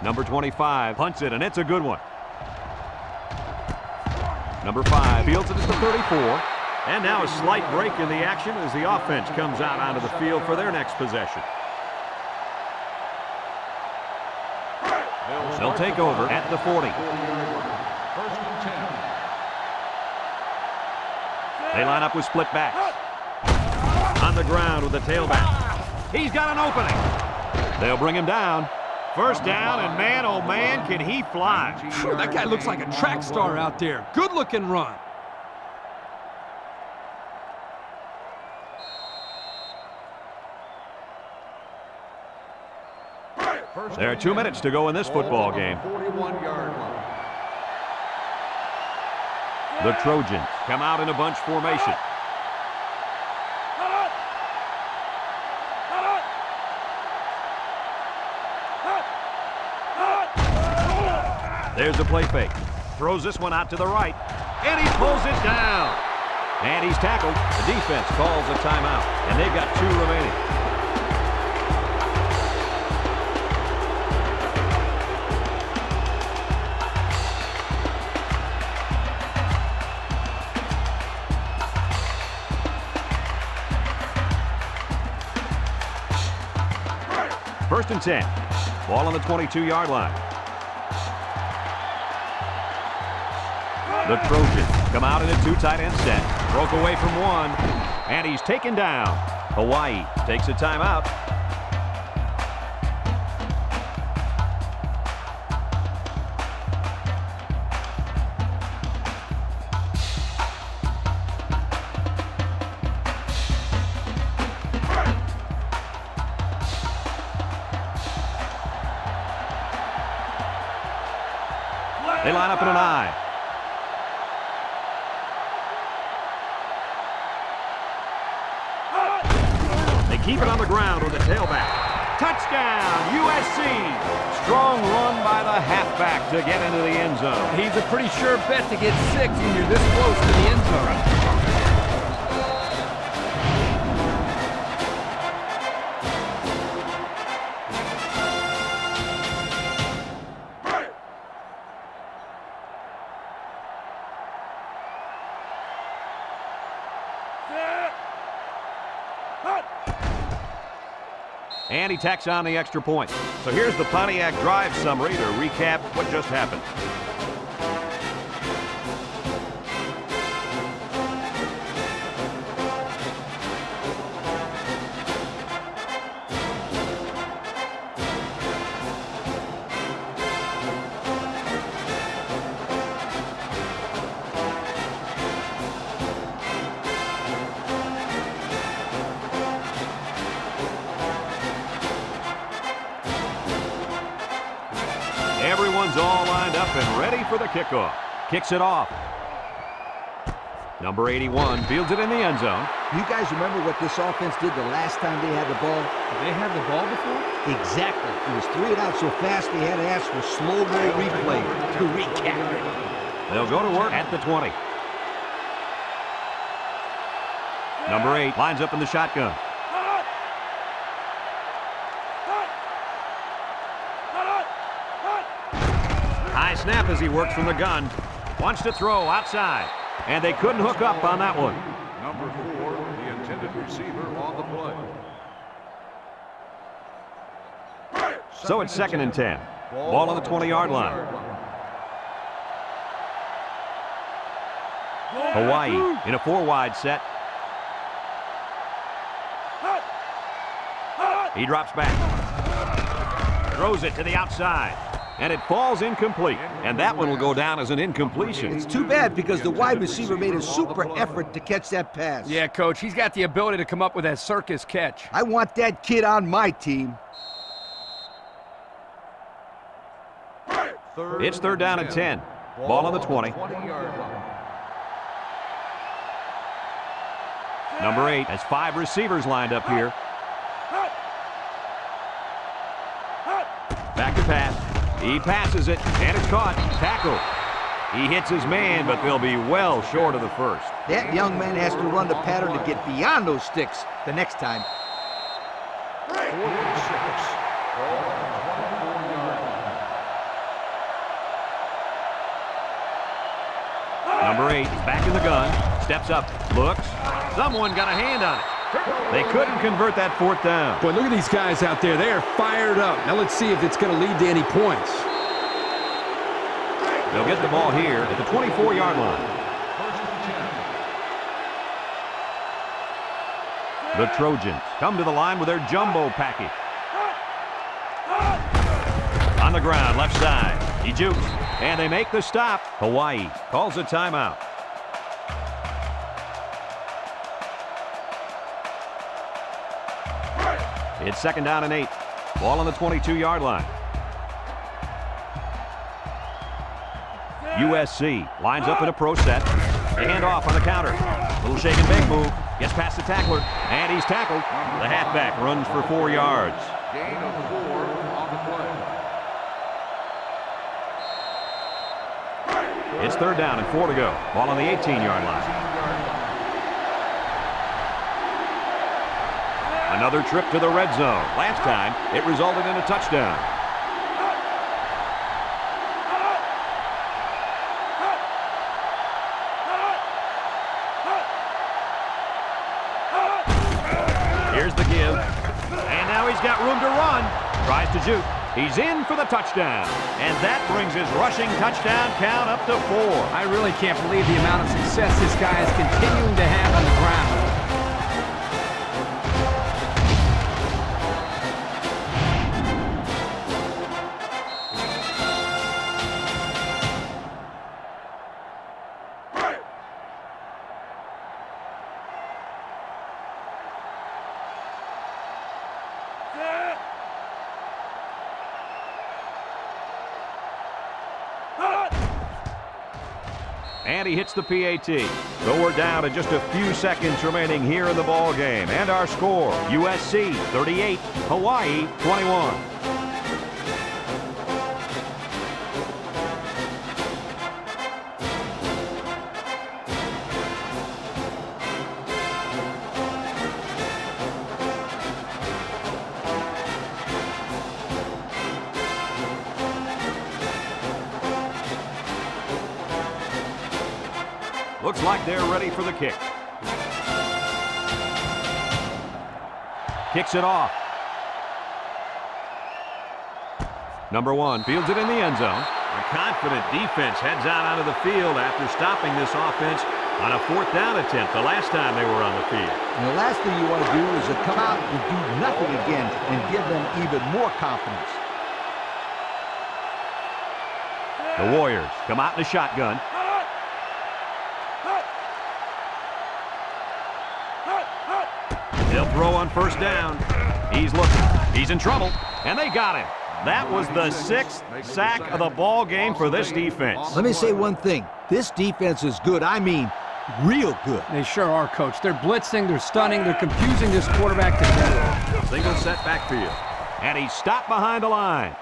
Number 25 punts it, and it's a good one. Number 5 fields it at the 34. And now a slight break in the action as the offense comes out onto the field for their next possession. They'll take over at the 40. First and 10. They line up with split backs. On the ground with the tailback. He's got an opening. They'll bring him down. First down, and man, oh man, can he fly. Phew, that guy looks like a track star out there. Good-looking run. There are 2 minutes to go in this football game. 41-yard line. The Trojans come out in a bunch formation. There's a play fake. Throws this one out to the right. And he pulls it down. And he's tackled. The defense calls a timeout. And they've got 2 remaining. First and 10. Ball on the 22-yard line. The Trojans come out in a 2 tight end set. Broke away from one, and he's taken down. Hawaii takes a timeout. They line up in an I. Keep it on the ground with the tailback. Touchdown, USC. Strong run by the halfback to get into the end zone. He's a pretty sure bet to get 6 when you're this close to the end zone. And he tacks on the extra point. So here's the Pontiac drive summary to recap what just happened. Everyone's all lined up and ready for the kickoff. Kicks it off. Number 81 fields it in the end zone. You guys remember what this offense did the last time they had the ball? Did they have the ball before? Exactly. It was 3 and out so fast they had to ask for slow-mo replay to recap. They'll go to work at the 20. Number 8 lines up in the shotgun. High snap as he works from the gun. Wants to throw outside. And they couldn't hook up on that one. Number 4, the intended receiver on the play. So it's 2nd and 10. Ball on the 20-yard line. Hawaii in a 4-wide set. He drops back. Throws it to the outside. And it falls incomplete. And that one will go down as an incompletion. It's too bad because the wide receiver made a super effort to catch that pass. Yeah, Coach, he's got the ability to come up with that circus catch. I want that kid on my team. It's 3rd down and 10. Ball on the 20. Number 8 has 5 receivers lined up here. Back to pass. He passes it, and it's caught. Tackle. He hits his man, but they'll be well short of the first. That young man has to run the pattern to get beyond those sticks the next time. 4th and 6. Ball on the 24-yard line. Number 8 is back in the gun. Steps up. Looks. Someone got a hand on it. They couldn't convert that 4th down. Boy, look at these guys out there. They are fired up. Now let's see if it's going to lead to any points. They'll get the ball here at the 24-yard line. 1st and 10. The Trojans come to the line with their jumbo package. On the ground, left side. He jukes, and they make the stop. Hawaii calls a timeout. It's 2nd down and 8. Ball on the 22-yard line. USC lines up in a pro set. They hand off on the counter. Little shake and bake move. Gets past the tackler, and he's tackled. The halfback runs for 4 yards. Gain of 4 on the play. It's 3rd down and 4 to go. Ball on the 18-yard line. Another trip to the red zone. Last time, it resulted in a touchdown. Here's the give. And now he's got room to run. Tries to juke. He's in for the touchdown. And that brings his rushing touchdown count up to 4. I really can't believe the amount of success this guy is continuing to have on the ground. And he hits the PAT. So we're down to just a few seconds remaining here in the ball game. And our score, USC 38, Hawaii 21. Looks like they're ready for the kick. Kicks it off. Number 1 fields it in the end zone. A confident defense heads out onto the field after stopping this offense on a 4th down attempt the last time they were on the field. And the last thing you want to do is to come out and do nothing again and give them even more confidence. The Warriors come out in a shotgun. They'll throw on 1st down. He's looking. He's in trouble. And they got him. That was the 6th sack of the ball game for this defense. Let me say one thing. This defense is good. I mean, real good. They sure are, Coach. They're blitzing, they're stunning, they're confusing this quarterback to death. Single set backfield. And he stopped behind the line.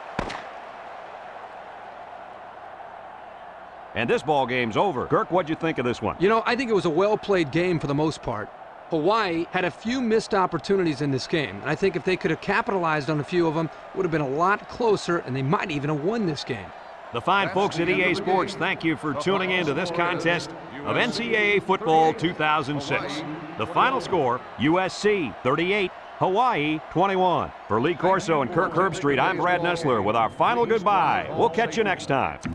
And this ball game's over. Kirk, what'd you think of this one? You know, I think it was a well-played game for the most part. Hawaii had a few missed opportunities in this game, and I think if they could have capitalized on a few of them, it would have been a lot closer, and they might even have won this game. The fine folks at EA Sports, thank you for tuning in to this contest of NCAA Football 2006. The final score, USC 38, Hawaii 21. For Lee Corso and Kirk Herbstreit, I'm Brad Nessler with our final goodbye. We'll catch you next time.